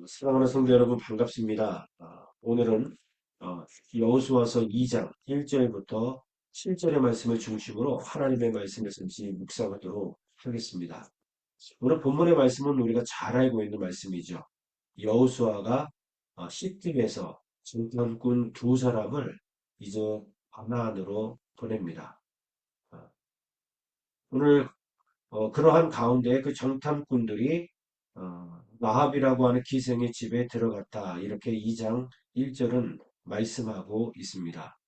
사랑하는 성도 여러분 반갑습니다. 오늘은 여호수아서 2장 1절부터 7절의 말씀을 중심으로 하나님의 말씀을 잠시 묵상하도록 하겠습니다. 오늘 본문의 말씀은 우리가 잘 알고 있는 말씀이죠. 여호수아가 시팀에서 정탐꾼 두 사람을 이제 가나안으로 보냅니다. 아, 오늘 그러한 가운데 그 정탐꾼들이 라합이라고 하는 기생의 집에 들어갔다. 이렇게 2장 1절은 말씀하고 있습니다.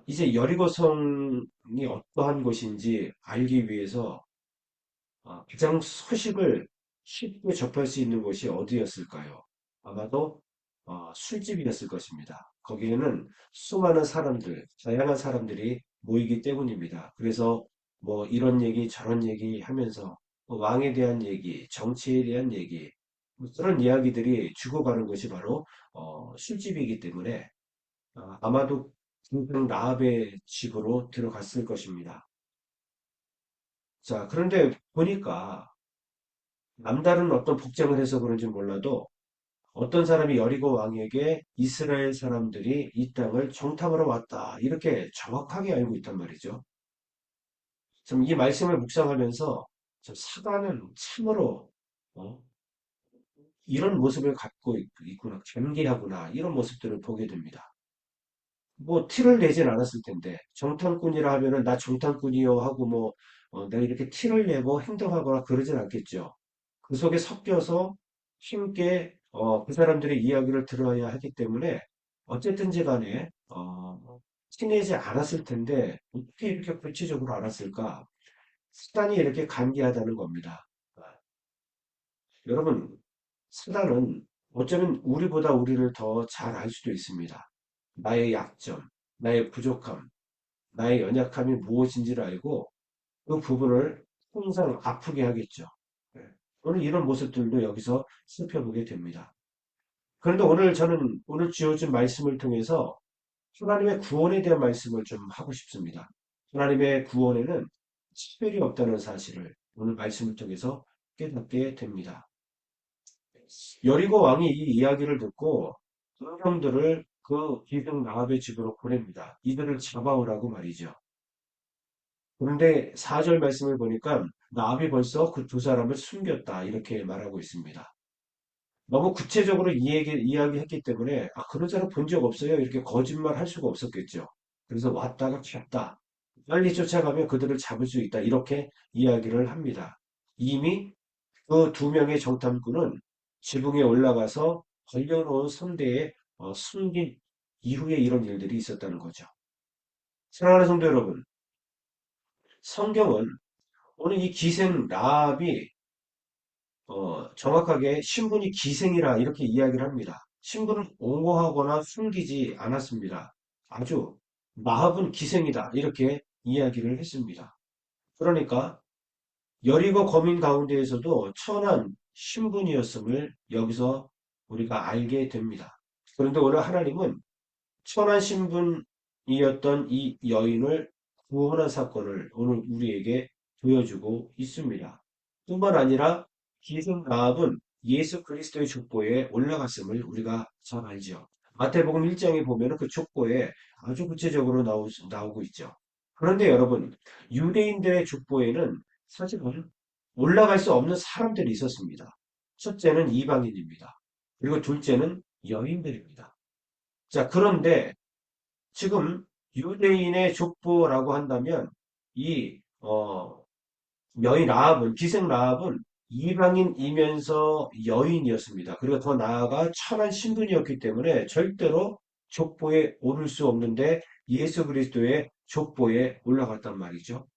이제 여리고성이 어떠한 곳인지 알기 위해서 가장 소식을 쉽게 접할 수 있는 곳이 어디였을까요? 아마도 술집이었을 것입니다. 거기에는 수많은 사람들, 다양한 사람들이 모이기 때문입니다. 그래서 뭐 이런 얘기 저런 얘기 하면서 뭐 왕에 대한 얘기, 정치에 대한 얘기, 뭐 그런 이야기들이 죽어가는 것이 바로 술집이기 때문에 아마도 김생 라합의 집으로 들어갔을 것입니다. 자, 그런데 보니까 남다른 어떤 복장을 해서 그런지 몰라도 어떤 사람이 여리고 왕에게 이스라엘 사람들이 이 땅을 정탐하러 왔다. 이렇게 정확하게 알고 있단 말이죠. 참 이 말씀을 묵상하면서 참 사단은 참으로 어, 이런 모습을 갖고 있구나, 경계하구나 이런 모습들을 보게 됩니다. 뭐 티를 내진 않았을 텐데 정탐꾼이라 하면은 나 정탐꾼이요 하고 뭐 내가 이렇게 티를 내고 행동하거나 그러진 않겠죠. 그 속에 섞여서 힘께 그 사람들의 이야기를 들어야 하기 때문에 어쨌든지 간에 티내지 않았을 텐데 어떻게 이렇게 구체적으로 알았을까? 사단이 이렇게 간계하다는 겁니다. 아, 여러분, 사단은 어쩌면 우리보다 우리를 더 잘 알 수도 있습니다. 나의 약점, 나의 부족함, 나의 연약함이 무엇인지를 알고 그 부분을 항상 아프게 하겠죠. 네. 오늘 이런 모습들도 여기서 살펴보게 됩니다. 그런데 오늘 저는 오늘 주어진 말씀을 통해서 하나님의 구원에 대한 말씀을 좀 하고 싶습니다. 하나님의 구원에는 차별이 없다는 사실을 오늘 말씀을 통해서 깨닫게 됩니다. 여리고 왕이 이 이야기를 듣고 성령들을 그 기생 라합의 집으로 보냅니다. 이들을 잡아오라고 말이죠. 그런데 4절 말씀을 보니까 라합이 벌써 그 두 사람을 숨겼다 이렇게 말하고 있습니다. 너무 구체적으로 이야기했기 때문에 그런 사람 본 적 없어요. 이렇게 거짓말 할 수가 없었겠죠. 그래서 왔다가 갔다. 빨리 쫓아가면 그들을 잡을 수 있다. 이렇게 이야기를 합니다. 이미 그 두 명의 정탐꾼은 지붕에 올라가서 걸려놓은 선대에 숨긴 이후에 이런 일들이 있었다는 거죠. 사랑하는 성도 여러분, 성경은 오늘 이 기생 라합이 정확하게 신분이 기생이라 이렇게 이야기를 합니다. 신분을 옹호하거나 숨기지 않았습니다. 아주 라합은 기생이다 이렇게 이야기를 했습니다. 그러니까 여리고 거민 가운데에서도 천한 신분이었음을 여기서 우리가 알게 됩니다. 그런데 오늘 하나님은 천한 신분이었던 이 여인을 구원한 사건을 오늘 우리에게 보여주고 있습니다. 뿐만 아니라 기생 라합은 예수 그리스도의 족보에 올라갔음을 우리가 잘 알죠. 마태복음 1장에 보면 그 족보에 아주 구체적으로 나오고 있죠. 그런데 여러분, 유대인들의 족보에는 사실은 올라갈 수 없는 사람들이 있었습니다. 첫째는 이방인입니다. 그리고 둘째는 여인들입니다. 자, 그런데 지금 유대인의 족보라고 한다면 이 여인 라합은 기생 라합은 이방인이면서 여인이었습니다. 그리고 더 나아가 천한 신분이었기 때문에 절대로 족보에 오를 수 없는데 예수 그리스도의 족보에 올라갔단 말이죠.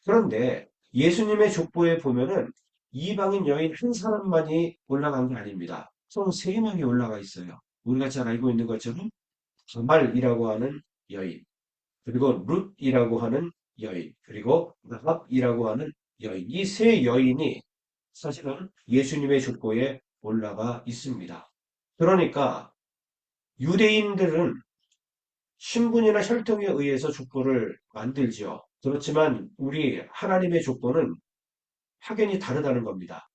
그런데 예수님의 족보에 보면은 이방인 여인 한 사람만이 올라간 게 아닙니다. 총 세 명이 올라가 있어요. 우리가 잘 알고 있는 것처럼 다말이라고 하는 여인, 그리고 룻이라고 하는 여인, 그리고 라합이라고 하는 여인. 이 세 여인이 사실은 예수님의 족보에 올라가 있습니다. 그러니까 유대인들은 신분이나 혈통에 의해서 족보를 만들죠. 그렇지만 우리 하나님의 족보는 확연히 다르다는 겁니다.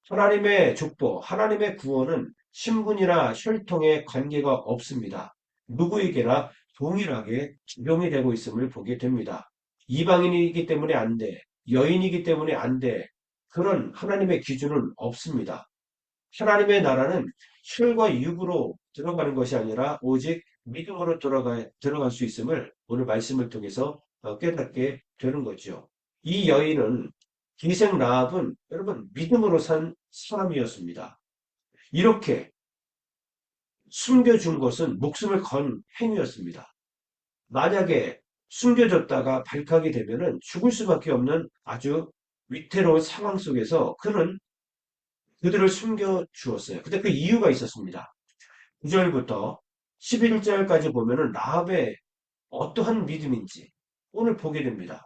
하나님의 족보, 하나님의 구원은 신분이나 혈통에 관계가 없습니다. 누구에게나 동일하게 적용이 되고 있음을 보게 됩니다. 이방인이기 때문에 안 돼. 여인이기 때문에 안 돼. 그런 하나님의 기준은 없습니다. 하나님의 나라는 혈과 육으로 들어가는 것이 아니라 오직 믿음으로 들어갈 수 있음을 오늘 말씀을 통해서 깨닫게 되는 거죠. 이 여인은 기생 라합은 여러분 믿음으로 산 사람이었습니다. 이렇게 숨겨준 것은 목숨을 건 행위였습니다. 만약에 숨겨졌다가 발각이 되면은 죽을 수밖에 없는 아주 위태로운 상황 속에서 그는 그들을 숨겨 주었어요. 근데 그 이유가 있었습니다. 9절부터 11절까지 보면은 라합의 어떠한 믿음인지 오늘 보게 됩니다.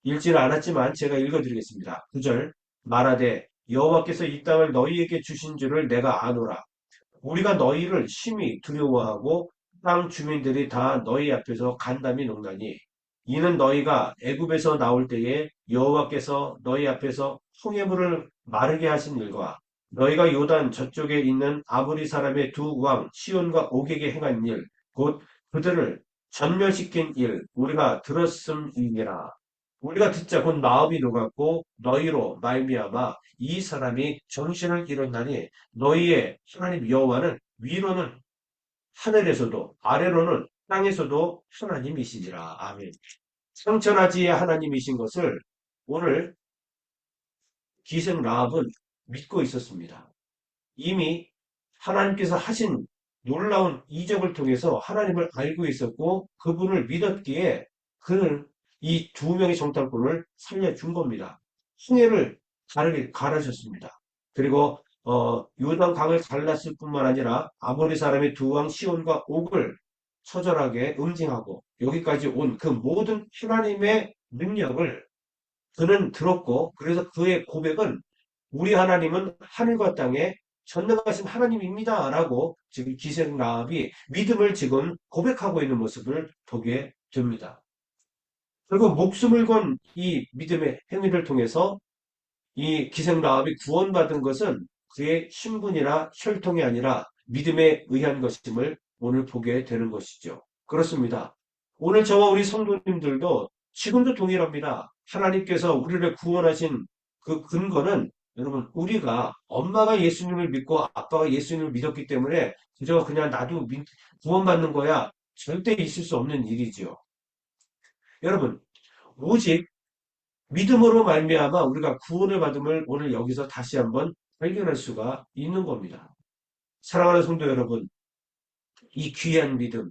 읽지는 않았지만 제가 읽어드리겠습니다. 9절 말하되 여호와께서 이 땅을 너희에게 주신 줄을 내가 아노라. 우리가 너희를 심히 두려워하고 땅 주민들이 다 너희 앞에서 간담이 녹나니 이는 너희가 애굽에서 나올 때에 여호와께서 너희 앞에서 홍해물을 마르게 하신 일과 너희가 요단 저쪽에 있는 아모리 사람의 두 왕 시온과 옥에게 행한 일, 곧 그들을 전멸시킨 일, 우리가 들었음이니라. 우리가 듣자 곧 마음이 녹았고 너희로 말미암아 이 사람이 정신을 잃었나니 너희의 하나님 여호와는 위로는 하늘에서도 아래로는 땅에서도 하나님이시니라. 아멘. 성천하지의 하나님이신 것을 오늘 기생 라합은 믿고 있었습니다. 이미 하나님께서 하신 놀라운 이적을 통해서 하나님을 알고 있었고 그분을 믿었기에 그는 이 두 명의 정탐꾼을 살려준 겁니다. 홍해를 가르셨습니다. 그리고 요단 강을 갈랐을 뿐만 아니라 아모리 사람의 두 왕 시온과 옥을 처절하게 응징하고 여기까지 온 그 모든 하나님의 능력을 그는 들었고 그래서 그의 고백은 우리 하나님은 하늘과 땅에 전능하신 하나님입니다. 라고 지금 기생 라합이 믿음을 지금 고백하고 있는 모습을 보게 됩니다. 그리고 목숨을 건 이 믿음의 행위를 통해서 이 기생 라합이 구원받은 것은 그의 신분이나 혈통이 아니라 믿음에 의한 것임을 오늘 보게 되는 것이죠. 그렇습니다. 오늘 저와 우리 성도님들도 지금도 동일합니다. 하나님께서 우리를 구원하신 그 근거는 여러분 우리가 엄마가 예수님을 믿고 아빠가 예수님을 믿었기 때문에 그냥 나도 구원받는 거야 절대 있을 수 없는 일이죠. 여러분 오직 믿음으로 말미암아 우리가 구원을 받음을 오늘 여기서 다시 한번 발견할 수가 있는 겁니다. 사랑하는 성도 여러분, 이 귀한 믿음,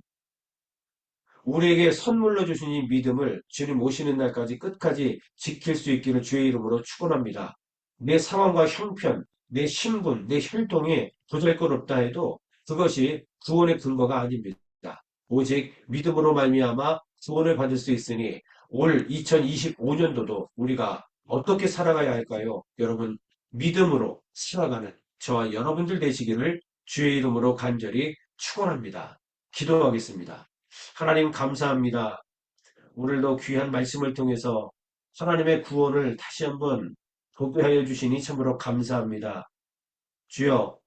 우리에게 선물로 주신 이 믿음을 주님 오시는 날까지 끝까지 지킬 수 있기를 주의 이름으로 축원합니다. 내 상황과 형편, 내 신분, 내 혈통이 보잘것없다 해도 그것이 구원의 근거가 아닙니다. 오직 믿음으로 말미암아 구원을 받을 수 있으니 올 2025년도도 우리가 어떻게 살아가야 할까요? 여러분, 믿음으로 살아가는 저와 여러분들 되시기를 주의 이름으로 간절히 축원합니다. 기도하겠습니다. 하나님 감사합니다. 오늘도 귀한 말씀을 통해서 하나님의 구원을 다시 한번 보게 하여 주시니 참으로 감사합니다. 주여,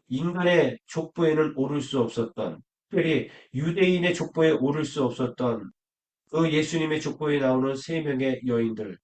인간의 족보에는 오를 수 없었던, 특별히 유대인의 족보에 오를 수 없었던 그 예수님의 족보에 나오는 세 명의 여인들,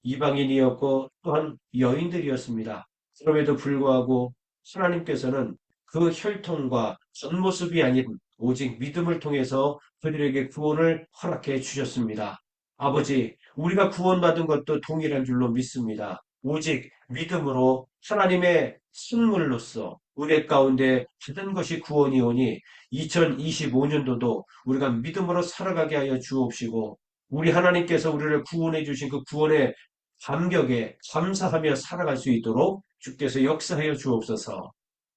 이방인이었고 또한 여인들이었습니다. 그럼에도 불구하고 하나님께서는 그 혈통과 겉모습이 아닌 오직 믿음을 통해서 그들에게 구원을 허락해 주셨습니다. 아버지, 우리가 구원받은 것도 동일한 줄로 믿습니다. 오직 믿음으로 하나님의 선물로서 은혜 가운데 받은 것이 구원이 오니 2025년도도 우리가 믿음으로 살아가게 하여 주옵시고 우리 하나님께서 우리를 구원해 주신 그 구원의 감격에 감사하며 살아갈 수 있도록 주께서 역사하여 주옵소서.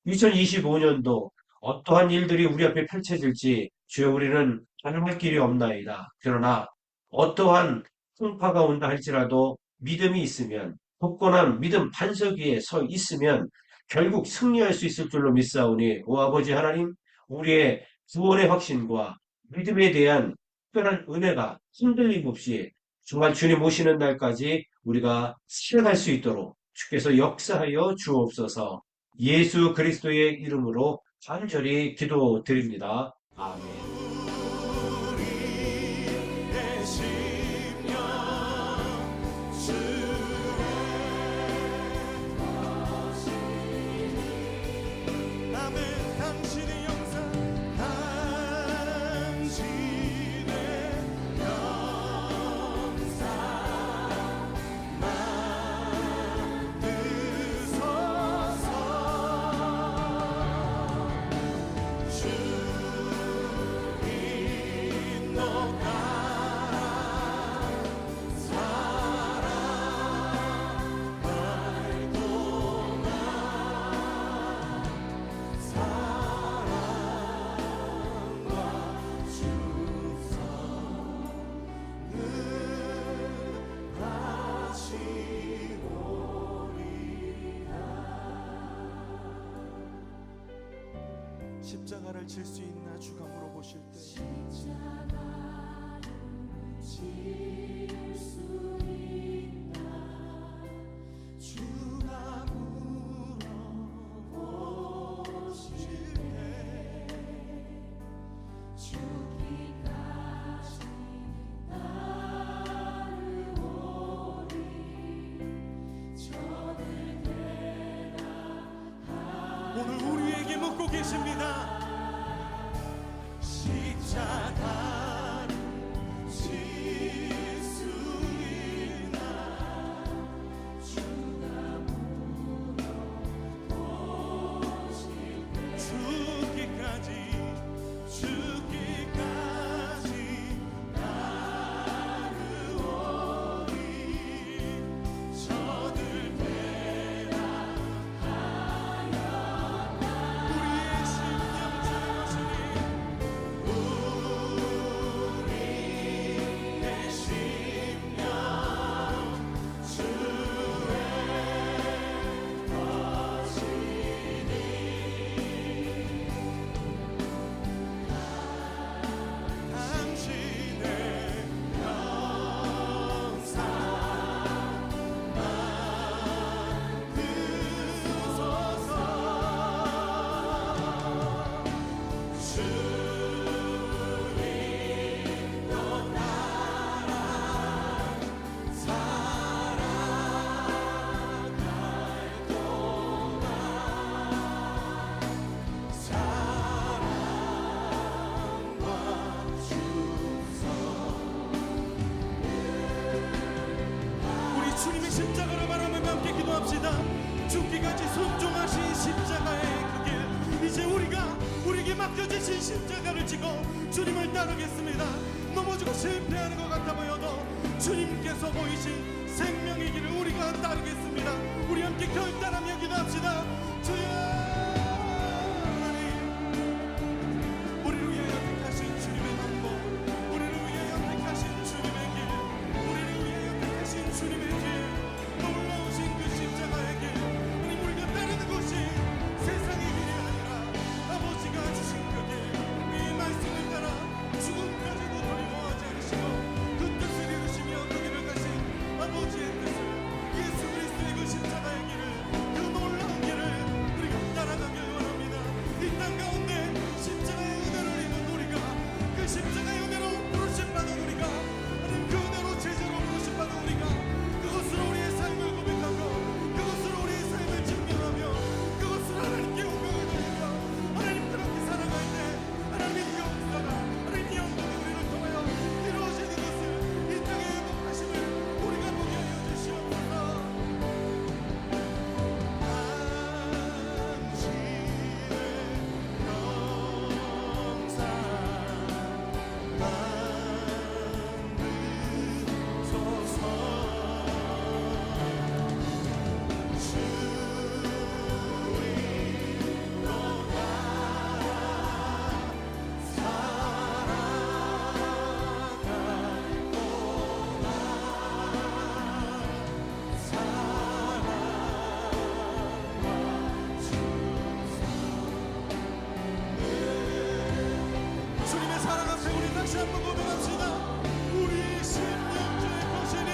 2025년도 어떠한 일들이 우리 앞에 펼쳐질지 주여 우리는 가늠할 길이 없나이다. 그러나 어떠한 풍파가 온다 할지라도 믿음이 있으면 굳건한 믿음 반석 위에 서 있으면 결국 승리할 수 있을 줄로 믿사오니 오 아버지 하나님 우리의 구원의 확신과 믿음에 대한 특별한 은혜가 흔들림 없이 정말 주님 오시는 날까지 우리가 살아갈 수 있도록 주께서 역사하여 주옵소서. 예수 그리스도의 이름으로 간절히 기도드립니다. 아멘. 우리의 심령 주의 것이니 남은 당신의 영상 당신의 영상 만드소서 주님 너가 사랑할 동안 사랑과 축성을 하시오리라. 십자가를 질 수 있나 주가 물어보실 때 십자가를 질 수 있나 주가 물어보실 때 죽기까지 따르오리 저들 오늘 우리에게 묻고 계십니다. 십자가를 질 수 있나 주가 물어보실 때 죽기까지 따르오리 저들 배라 우리의 심령 주의 것이니 우리의 심령 주의 것이니 당신의 영상 만드소서 주님 너 나라 살아갈 동안 사랑과 충성 우리 주님의 십자가를 바라보며 함께 기도합시다. 죽기까지 순종하신 십자가의 그 길 이제 우리에게 맡겨주신 십자가를 지고 주님을 따르겠습니다. 넘어지고 실패하는 것 같아 보여도 주님께서 보이신 생명의 길을 우리가 따르겠습니다. 우리 함께 결단하며 기도합시다. 주여 하나님 우리를 위하여 택하신 주님의 방법 우리를 위하여 택하신 주님의 길 우리를 위하여 택하신 주님의 길 놀라우신 그 십자가의 길 우리 우리가 따르는 것이 세상의 길이 아니라 아버지가 주신 그 길 이 말씀을 따라 죽음까지도 두려워하지 않으시고 그 뜻을 이루시며 그 길을 가신 아버지의 뜻을 예수 그리스도의 그 십자가의 길을 그 놀라운 길을 우리가 따라가길 원합니다. 이 땅 가운데 십자가의 은혜를 입은 우리가 그 십자가의 은혜로 부르심받은 우리가 하나님 그 은혜로 제자로 부르심받은 우리가 그것으로 우리의 삶을 고백하고 그것으로 우리의 삶을 증명하며 그것으로 하나님께 영광을 돌리며 하나님 그렇게 살아갈 때 하나님의 역사가 하나님의 영광이 우리를 통하여 이루어지는 것을 이 땅의 행복하심을 우리가 보게 하여 주시옵소서. 주님의 사랑 앞에 우리 다시 한번 고백합시다. 우리의 심령 주의 것이니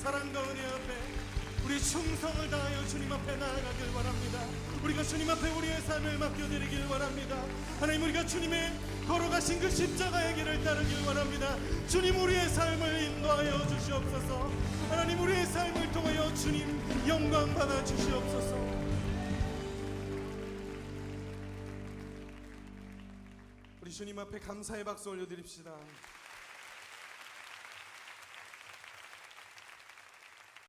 사랑과 은혜 앞에 우리 충성을 다하여 주님 앞에 나아가길 원합니다. 우리가 주님 앞에 우리의 삶을 맡겨드리길 원합니다. 하나님, 우리가 주님의 걸어가신 그 십자가의 길을 따르길 원합니다. 주님, 우리의 삶을 인도하여 주시옵소서. 하나님, 우리의 삶을 통하여 주님 영광 받아 주시옵소서. 우리 주님 앞에 감사의 박수 올려드립시다.